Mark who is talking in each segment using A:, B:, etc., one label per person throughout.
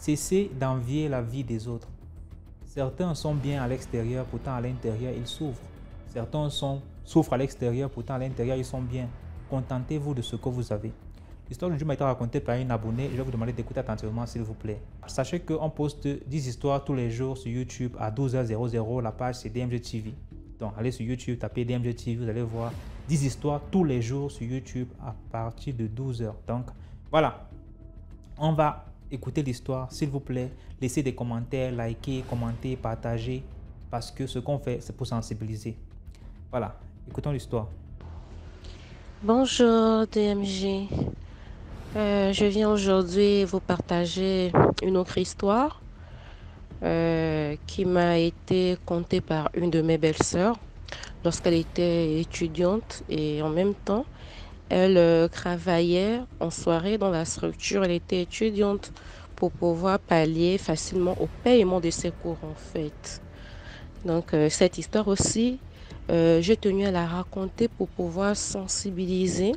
A: Cessez d'envier la vie des autres. Certains sont bien à l'extérieur, pourtant à l'intérieur, ils souffrent. Certains souffrent à l'extérieur, pourtant à l'intérieur, ils sont bien. Contentez-vous de ce que vous avez. L'histoire d'aujourd'hui m'a été racontée par une abonnée. Je vais vous demander d'écouter attentivement, s'il vous plaît. Sachez qu'on poste 10 histoires tous les jours sur YouTube à 12h00. La page, c'est DMG TV. Donc, allez sur YouTube, tapez DMG TV, vous allez voir 10 histoires tous les jours sur YouTube à partir de 12h. Donc, voilà. On va écouter l'histoire, s'il vous plaît. Laissez des commentaires, likez, commentez, partagez. Parce que ce qu'on fait, c'est pour sensibiliser. Voilà. Écoutons l'histoire.
B: Bonjour DMG. Je viens aujourd'hui vous partager une autre histoire qui m'a été contée par une de mes belles-sœurs lorsqu'elle était étudiante et en même temps, elle travaillait en soirée dans la structure. Elle était étudiante pour pouvoir pallier facilement au paiement de ses cours en fait. Donc cette histoire aussi, j'ai tenu à la raconter pour pouvoir sensibiliser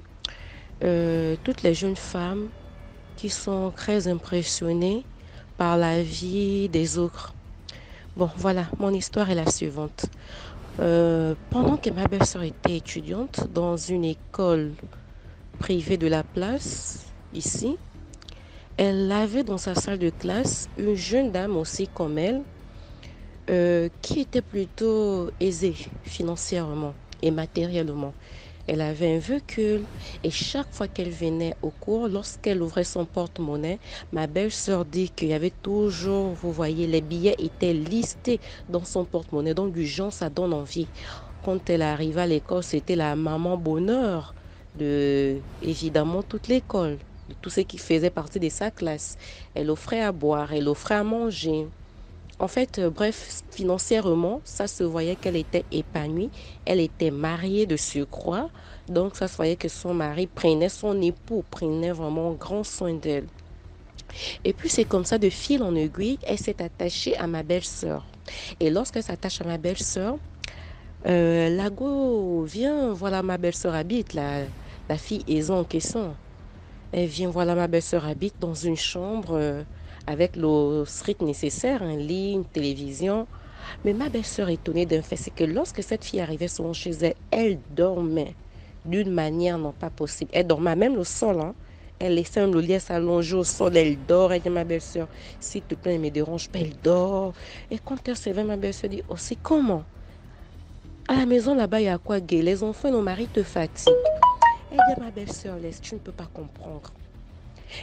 B: toutes les jeunes femmes qui sont très impressionnées par la vie des autres. Bon, voilà, mon histoire est la suivante. Pendant que ma belle-sœur était étudiante dans une école privée de la place, ici, elle avait dans sa salle de classe une jeune dame aussi comme elle, qui était plutôt aisée financièrement et matériellement. Elle avait un véhicule et chaque fois qu'elle venait au cours, lorsqu'elle ouvrait son porte-monnaie, ma belle-sœur dit qu'il y avait toujours, vous voyez, les billets étaient listés dans son porte-monnaie. Donc du genre, ça donne envie. Quand elle arrivait à l'école, c'était la maman bonheur de, évidemment, toute l'école, de tous ceux qui faisaient partie de sa classe. Elle offrait à boire, elle offrait à manger. En fait, bref, financièrement, ça se voyait qu'elle était épanouie. Elle était mariée de surcroît. Donc, ça se voyait que son mari prenait, son époux prenait vraiment grand soin d'elle. Et puis, c'est comme ça, de fil en aiguille, elle s'est attachée à ma belle-sœur. Et lorsqu'elle s'attache à ma belle-sœur, Lago vient, voilà, ma belle-sœur habite, la fille aisée en question. Elle vient, voilà, ma belle-sœur habite dans une chambre avec le strict nécessaire, un lit, une télévision. Mais ma belle-sœur étonnée d'un fait, c'est que lorsque cette fille arrivait souvent chez elle, elle dormait d'une manière non pas possible. Elle dormait même le sol, hein. Elle laissait le lit s'allonger au sol, elle dort. Elle dit à ma belle-sœur, s'il te plaît, ne me dérange pas, elle dort. Et quand elle se réveille, ma belle-sœur dit, oh, c'est comment? À la maison, là-bas, il y a quoi, gay? Les enfants et nos maris te fatiguent. Elle dit à ma belle-sœur, laisse, tu ne peux pas comprendre.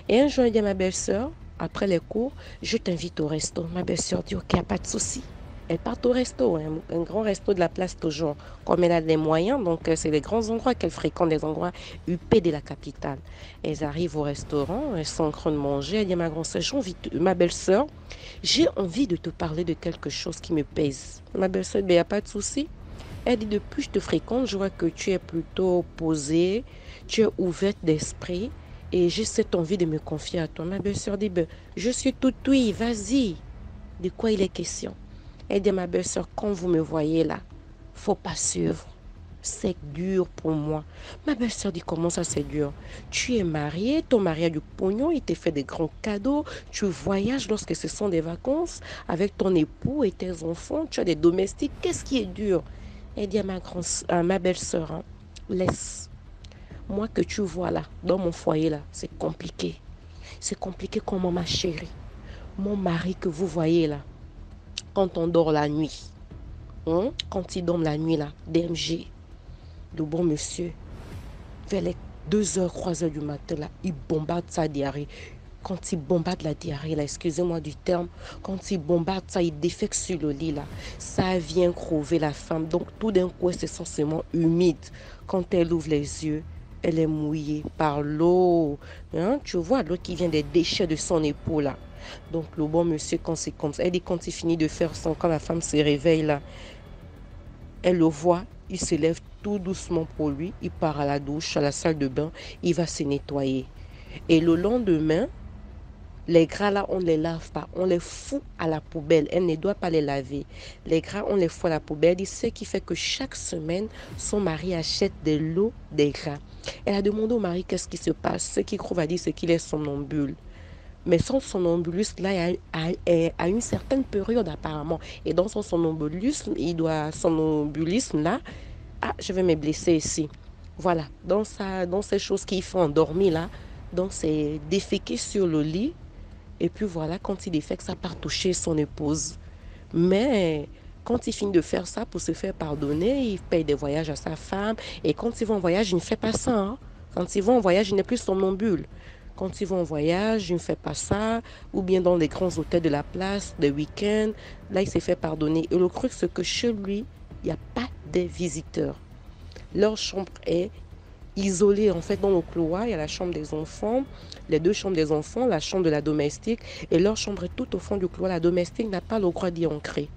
B: Et un jour, elle dit à ma belle-sœur, après les cours, je t'invite au resto. Ma belle-sœur dit, ok, pas de souci. Elle part au resto, un grand resto de la place toujours. Comme elle a des moyens, donc c'est les grands endroits qu'elle fréquente, des endroits huppés de la capitale. Elles arrivent au restaurant, elles sont en train de manger. Elle dit à ma grande sœur, ma belle-sœur, j'ai envie de te parler de quelque chose qui me pèse. Ma belle-sœur dit, il n'y a pas de souci. Elle dit, depuis que je te fréquente, je vois que tu es plutôt posée, tu es ouverte d'esprit. Et j'ai cette envie de me confier à toi. Ma belle-sœur dit, ben, je suis toute oui, vas-y. De quoi il est question? Elle dit à ma belle-sœur, quand vous me voyez là, faut pas suivre. C'est dur pour moi. Ma belle-sœur dit, comment ça c'est dur? Tu es mariée, ton mari a du pognon, il te fait des grands cadeaux, tu voyages lorsque ce sont des vacances avec ton époux et tes enfants, tu as des domestiques. Qu'est-ce qui est dur? Elle dit à ma belle-sœur, hein, laisse. Moi que tu vois là, dans mon foyer là, c'est compliqué. C'est compliqué comment ma chérie. Mon mari que vous voyez là, quand on dort la nuit, hein, quand il dort la nuit là, DMG, le bon monsieur, vers les 2h, 3h du matin là, il bombarde sa diarrhée. Quand il bombarde la diarrhée là, excusez-moi du terme, quand il bombarde ça, il défecte sur le lit là, ça vient crever la femme. Donc tout d'un coup, c'est sensiblement humide. Quand elle ouvre les yeux, elle est mouillée par l'eau. Hein? Tu vois, l'eau qui vient des déchets de son épaule là. Donc le bon monsieur, quand c'est comme ça, elle dit quand il finit de faire son, quand la femme se réveille là, elle le voit, il se lève tout doucement pour lui, il part à la douche, à la salle de bain, il va se nettoyer. Et le lendemain, les gras là, on ne les lave pas, on les fout à la poubelle. Elle ne doit pas les laver. Les gras, on les fout à la poubelle. Et ce qui fait que chaque semaine, son mari achète de l'eau, des gras. Elle a demandé au mari qu'est-ce qui se passe. Ce qu'il trouve a dit, c'est qu'il est somnambule. Mais son somnambulisme, là, à une certaine période apparemment. Et dans son somnambulisme, là, ah, je vais me blesser ici. Voilà, dans ces choses qu'il fait endormi, là, donc c'est déféquer sur le lit. Et puis voilà, quand il défèque, ça part toucher son épouse. Mais quand il finit de faire ça pour se faire pardonner, il paye des voyages à sa femme. Et quand il va en voyage, il ne fait pas ça, hein. Quand il va en voyage, il n'est plus somnambule. Quand il va en voyage, il ne fait pas ça. Ou bien dans les grands hôtels de la place, des week-ends, là, il s'est fait pardonner. Et le truc, c'est que chez lui, il n'y a pas de visiteurs. Leur chambre est isolée. En fait, dans le couloir, il y a la chambre des enfants, les deux chambres des enfants, la chambre de la domestique. Et leur chambre est tout au fond du couloir. La domestique n'a pas le droit d'y entrer.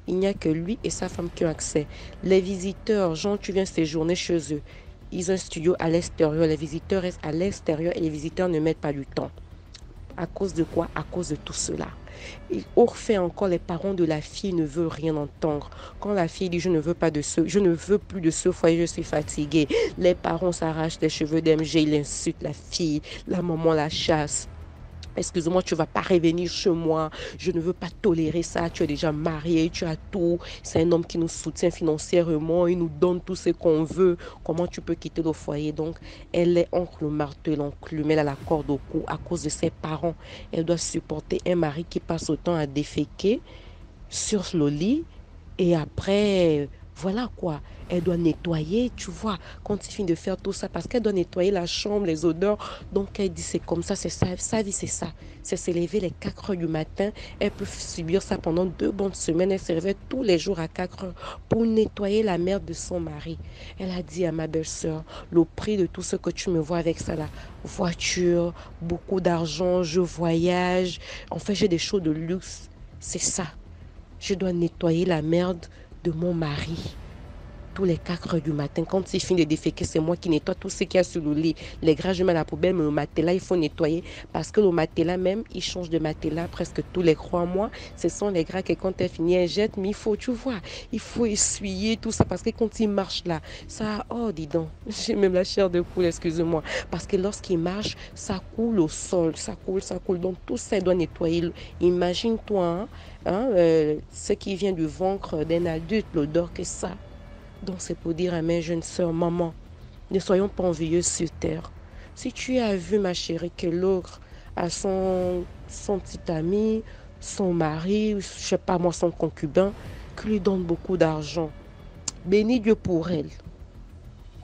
B: Il n'y a que lui et sa femme qui ont accès. Les visiteurs, genre, tu viens séjourner chez eux. Ils ont un studio à l'extérieur. Les visiteurs restent à l'extérieur et les visiteurs ne mettent pas du temps. À cause de quoi? À cause de tout cela. Et au fait encore, les parents de la fille ne veulent rien entendre. Quand la fille dit je ne veux plus de ce foyer, je suis fatiguée. Les parents s'arrachent les cheveux d'MG, ils insultent la fille, la maman la chasse. Excuse-moi, tu ne vas pas revenir chez moi. Je ne veux pas tolérer ça. Tu es déjà marié, tu as tout. C'est un homme qui nous soutient financièrement. Il nous donne tout ce qu'on veut. Comment tu peux quitter le foyer? Donc, elle est entre le marteau et l'enclume. Elle a la corde au cou à cause de ses parents. Elle doit supporter un mari qui passe autant à déféquer sur le lit. Et après, voilà quoi. Elle doit nettoyer, tu vois, quand il finit de faire tout ça, parce qu'elle doit nettoyer la chambre, les odeurs. Donc, elle dit, c'est comme ça, c'est ça, sa vie, c'est ça. C'est se lever les 4 heures du matin. Elle peut subir ça pendant 2 bonnes semaines. Elle se réveille tous les jours à 4 heures pour nettoyer la merde de son mari. Elle a dit à ma belle-sœur, le prix de tout ce que tu me vois avec ça là, voiture, beaucoup d'argent, je voyage. En fait, j'ai des choses de luxe. C'est ça. Je dois nettoyer la merde de mon mari tous les 4 heures du matin. Quand il finit de déféquer, c'est moi qui nettoie tout ce qu'il y a sur le lit. Les draps, je mets à la poubelle, mais le matelas, il faut nettoyer parce que le matelas même, il change de matelas presque tous les 3 mois. Ce sont les draps que quand elle finit, elle jette, mais il faut, tu vois, il faut essuyer tout ça parce que quand il marche là, ça, oh, dis donc, j'ai même la chair de poule, excuse-moi. Parce que lorsqu'il marche, ça coule au sol, ça coule, ça coule. Donc tout ça, il doit nettoyer. Imagine-toi, ce qui vient du ventre d'un adulte, l'odeur que ça. Donc c'est pour dire à mes jeunes sœurs, maman, ne soyons pas envieux sur terre. Si tu as vu, ma chérie, que l'autre a son petit ami, son mari, je ne sais pas moi, son concubin, qui lui donne beaucoup d'argent, bénis Dieu pour elle.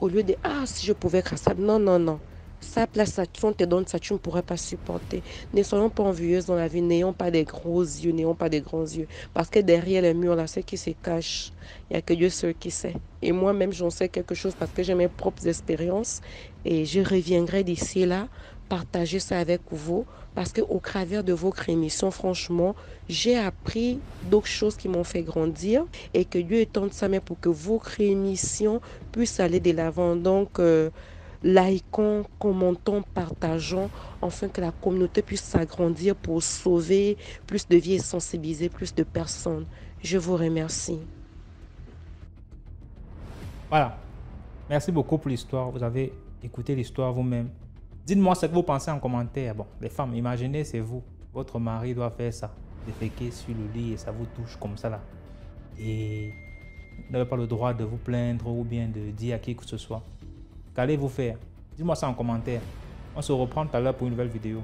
B: Au lieu de, ah, si je pouvais grâce à... Non, non, non. Ça, place, ça, on te donne ça, tu ne pourrais pas supporter. Ne soyons pas envieuses dans la vie, n'ayons pas des gros yeux, n'ayons pas des grands yeux. Parce que derrière les murs, là, ce qui se cache, il n'y a que Dieu seul qui sait. Et moi-même, j'en sais quelque chose parce que j'ai mes propres expériences. Et je reviendrai d'ici là, partager ça avec vous. Parce qu'au travers de vos émissions, franchement, j'ai appris d'autres choses qui m'ont fait grandir. Et que Dieu étende sa main pour que vos émissions puissent aller de l'avant. Donc, likons, commentons, partageons, afin que la communauté puisse s'agrandir pour sauver plus de vies et sensibiliser plus de personnes. Je vous remercie.
A: Voilà. Merci beaucoup pour l'histoire. Vous avez écouté l'histoire vous-même. Dites-moi ce que vous pensez en commentaire. Bon, les femmes, imaginez, c'est vous. Votre mari doit faire ça. Déféquer sur le lit et ça vous touche comme ça là. Et vous n'avez pas le droit de vous plaindre ou bien de dire à qui que ce soit. Qu'allez-vous faire? Dites-moi ça en commentaire. On se reprend tout à l'heure pour une nouvelle vidéo.